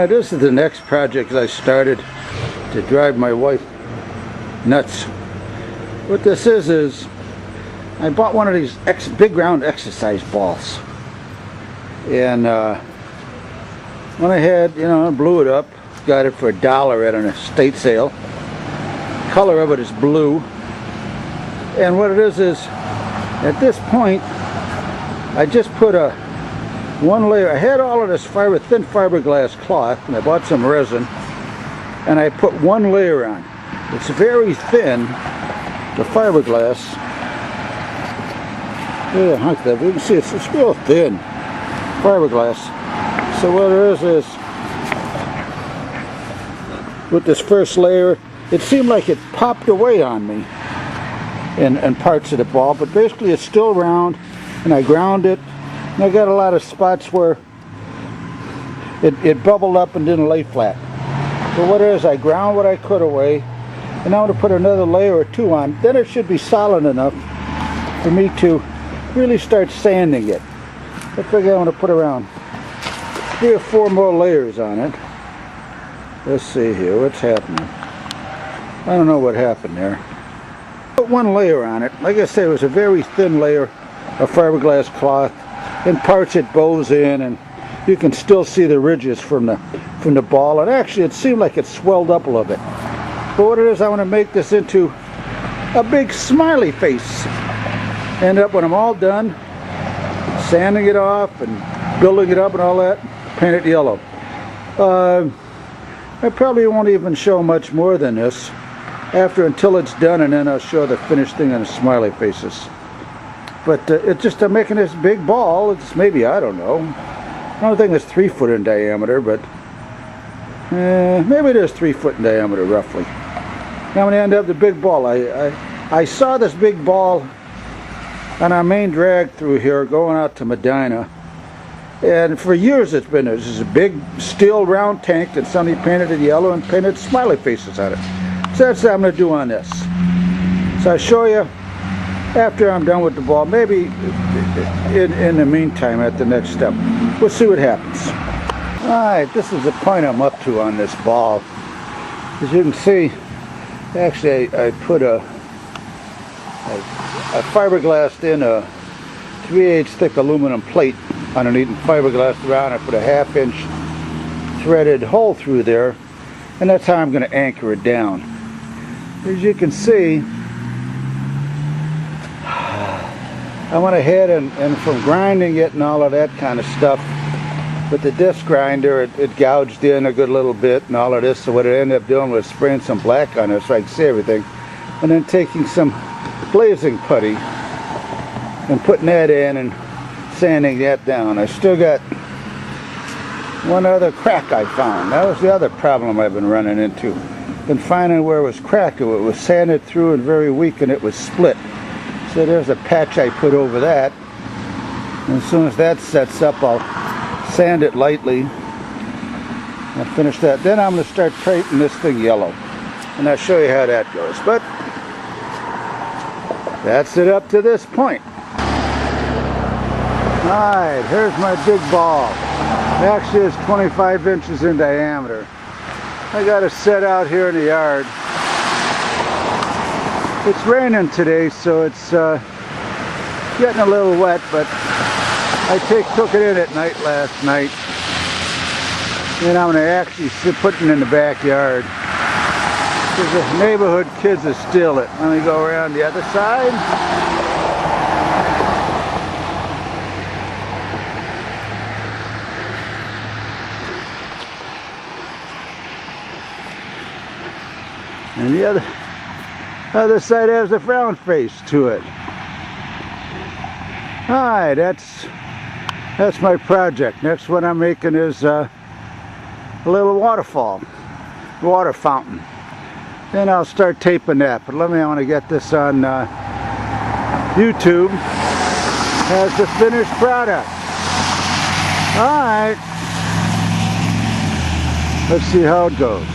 This is the next project I started to drive my wife nuts. What this is I bought one of these big round exercise balls, and went ahead, blew it up. Got it for $1 at an estate sale. Color of it is blue, and what it is at this point I just put one layer. I had all of this thin fiberglass cloth, and I bought some resin, and I put one layer on. It's very thin, the fiberglass. Yeah, like that. You can see it's real thin fiberglass. So what it is with this first layer, it seemed like it popped away on me in parts of the ball, but basically it's still round, and I ground it, and I got a lot of spots where it bubbled up and didn't lay flat. So what it is, I ground what I could away, and now I'm going to put another layer or two on. Then it should be solid enough for me to really start sanding it. I figure I'm going to put around 3 or 4 more layers on it. Let's see here, what's happening? I don't know what happened there. Put one layer on it. Like I said, it was a very thin layer of fiberglass cloth. In parts it bows in, and you can still see the ridges from the ball. And actually, it seemed like it swelled up a little bit. But what it is, I want to make this into a big smiley face. End up, when I'm all done, sanding it off and building it up and all that, paint it yellow. I probably won't even show much more than this until it's done, and then I'll show the finished thing on the smiley faces. But it's just making this big ball. It's maybe, I don't know, I don't think it's 3 foot in diameter, but maybe it is 3 foot in diameter roughly. Now I'm going to end up the big ball. I saw this big ball on our main drag through here going out to Medina, and for years it's been there. This is a big steel round tank that somebody painted it yellow and painted smiley faces on it. So that's what I'm going to do on this. So I'll show you after I'm done with the ball, maybe in the meantime at the next step. We'll see what happens. Alright, this is the point I'm up to on this ball. As you can see, actually I put a fiberglassed in a 3/8 thick aluminum plate underneath and fiberglassed around. I put a 1/2 inch threaded hole through there, and that's how I'm going to anchor it down. As you can see, I went ahead and from grinding it and all of that kind of stuff with the disc grinder, it gouged in a good little bit and all of this. So what I ended up doing was spraying some black on it so I could see everything, and then taking some glazing putty and putting that in and sanding that down. I still got one other crack I found. That was the other problem I've been running into. Been finding where it was cracked. It was sanded through and very weak, and it was split. So there's a patch I put over that. And as soon as that sets up, I'll sand it lightly. I'll finish that. Then I'm going to start painting this thing yellow, and I'll show you how that goes. But that's it up to this point. Alright, here's my big ball. It actually is 25 inches in diameter. I got it set out here in the yard. It's raining today, so it's getting a little wet, but I took it in at night last night. And I'm going to actually put it in the backyard, because the neighborhood kids will steal it. Let me go around the other side. And the other side has a frown face to it. Alright, that's my project. Next one I'm making is a little water fountain. Then I'll start taping that. But I want to get this on YouTube as the finished product. Alright, let's see how it goes.